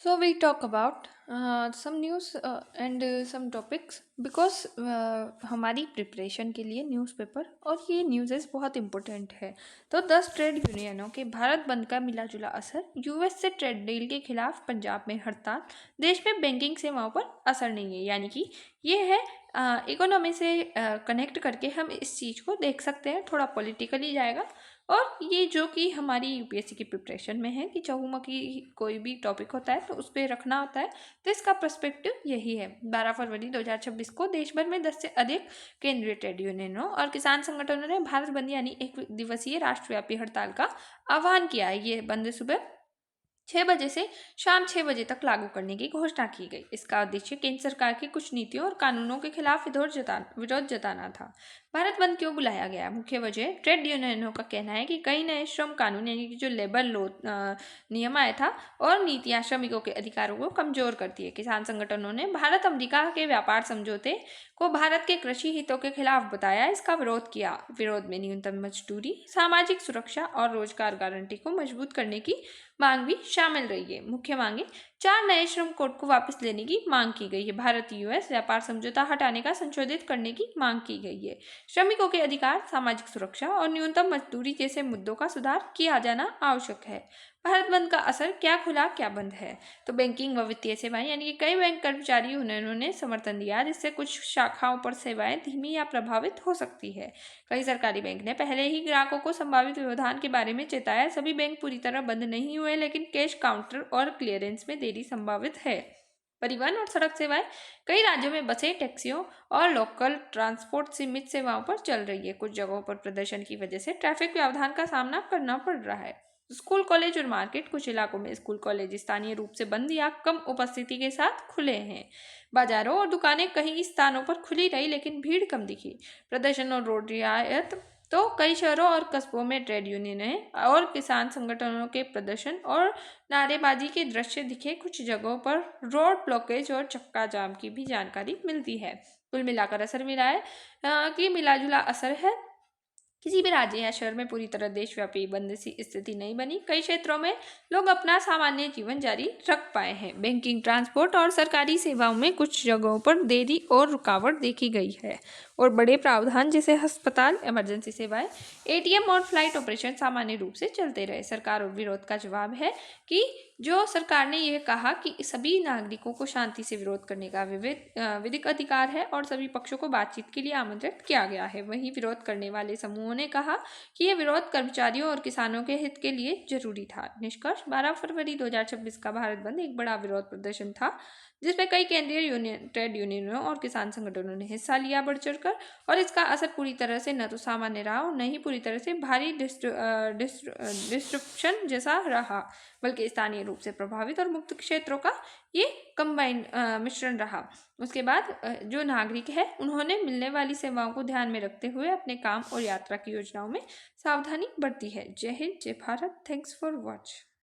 So we talk about some news and some topics because हमारी preparation के लिए newspaper और ये न्यूज़ेस बहुत इम्पोर्टेंट है। तो 10 ट्रेड यूनियनों के भारत बंद का मिला जुला असर, यूएस से ट्रेड डील के खिलाफ पंजाब में हड़ताल, देश में बैंकिंग सेवाओं पर असर नहीं है। यानी कि ये है इकोनॉमी से कनेक्ट करके हम इस चीज़ को देख सकते हैं। थोड़ा पॉलिटिकली जाएगा और ये जो कि हमारी यूपीएससी की प्रिपरेशन में है कि चहुमुखी कोई भी टॉपिक होता है तो उस पर रखना होता है। तो इसका पर्सपेक्टिव यही है। 12 फरवरी 2026 को देश भर में 10 से अधिक केंद्रीय ट्रेड यूनियनों और किसान संगठनों ने भारत बंद यानी एक दिवसीय राष्ट्रव्यापी हड़ताल का आह्वान किया है। ये बंद सुबह 6 बजे से शाम 6 बजे तक लागू करने की घोषणा की गई। इसका उद्देश्य केंद्र सरकार की कुछ नीतियों और कानूनों के खिलाफ विरोध जताना था। भारत बंद क्यों बुलाया गया? मुख्य वजह ट्रेड यूनियनों का कहना है कि कई नए श्रम कानून यानी कि जो लेबर लॉ नियम आया था और नीतियां श्रमिकों के अधिकारों को कमजोर करती है। किसान संगठनों ने भारत अमेरिका के व्यापार समझौते को भारत के कृषि हितों के खिलाफ बताया, इसका विरोध किया। विरोध में न्यूनतम मजदूरी, सामाजिक सुरक्षा और रोजगार गारंटी को मजबूत करने की मांग भी शामिल रही है। मुख्य मांगे 4 नए श्रम कोड को वापस लेने की मांग की गई है। भारत यूएस व्यापार समझौता हटाने का संशोधित करने की मांग की गई है। श्रमिकों के अधिकार, सामाजिक सुरक्षा और न्यूनतम मजदूरी जैसे मुद्दों का सुधार किया जाना आवश्यक है। भारत बंद का असर, क्या खुला क्या बंद है? तो बैंकिंग व वित्तीय सेवाएं यानी कि कई बैंक कर्मचारी यूनियनों ने समर्थन दिया, जिससे कुछ शाखाओं पर सेवाएं धीमी या प्रभावित हो सकती है। कई सरकारी बैंक ने पहले ही ग्राहकों को संभावित व्यवधान के बारे में चेताया। सभी बैंक पूरी तरह बंद नहीं हुए, लेकिन कैश काउंटर और क्लियरेंस में देरी संभावित है। परिवहन और सड़क सेवाएं, कई राज्यों में बसें, टैक्सियों और लोकल ट्रांसपोर्ट सीमित सेवाओं पर चल रही है। कुछ जगहों पर प्रदर्शन की वजह से ट्रैफिक व्यवधान का सामना करना पड़ रहा है। स्कूल, कॉलेज और मार्केट, कुछ इलाकों में स्कूल कॉलेज स्थानीय रूप से बंद या कम उपस्थिति के साथ खुले हैं। बाजारों और दुकानें कई स्थानों पर खुली रही, लेकिन भीड़ कम दिखी। प्रदर्शन और रोड रियायत, तो कई शहरों और कस्बों में ट्रेड यूनियनें और किसान संगठनों के प्रदर्शन और नारेबाजी के दृश्य दिखे। कुछ जगहों पर रोड ब्लॉकेज और चक्का जाम की भी जानकारी मिलती है। कुल मिलाकर असर मिला है कि मिलाजुला असर है। किसी भी राज्य या शहर में पूरी तरह देशव्यापी बंद सी स्थिति नहीं बनी। कई क्षेत्रों में लोग अपना सामान्य जीवन जारी रख पाए हैं। बैंकिंग, ट्रांसपोर्ट और सरकारी सेवाओं में कुछ जगहों पर देरी और रुकावट देखी गई है और बड़े प्रावधान जैसे अस्पताल, इमरजेंसी सेवाएं, एटीएम और फ्लाइट ऑपरेशन सामान्य रूप से चलते रहे। सरकार और विरोध का जवाब है कि जो सरकार ने यह कहा कि सभी नागरिकों को शांति से विरोध करने का विधिक अधिकार है और सभी पक्षों को बातचीत के लिए आमंत्रित किया गया है। वहीं विरोध करने वाले समूहों ने कहा कि यह विरोध कर्मचारियों और किसानों के हित के लिए जरूरी था। निष्कर्ष, 12 फरवरी 2026 का भारत बंद एक बड़ा विरोध प्रदर्शन था, जिसमें कई केंद्रीय ट्रेड यूनियनों और किसान संगठनों ने हिस्सा लिया बढ़ चढ़कर, और इसका असर पूरी तरह से न तो सामान्य रहा और न ही पूरी तरह से भारी डिस्ट्रप्शन जैसा रहा, बल्कि स्थानीय रूप से प्रभावित और मुक्त क्षेत्रों का ये कंबाइन मिश्रण रहा। उसके बाद जो नागरिक है उन्होंने मिलने वाली सेवाओं को ध्यान में रखते हुए अपने काम और यात्रा की योजनाओं में सावधानी बरती है। जय हिंद, जय भारत। Thanks for watch.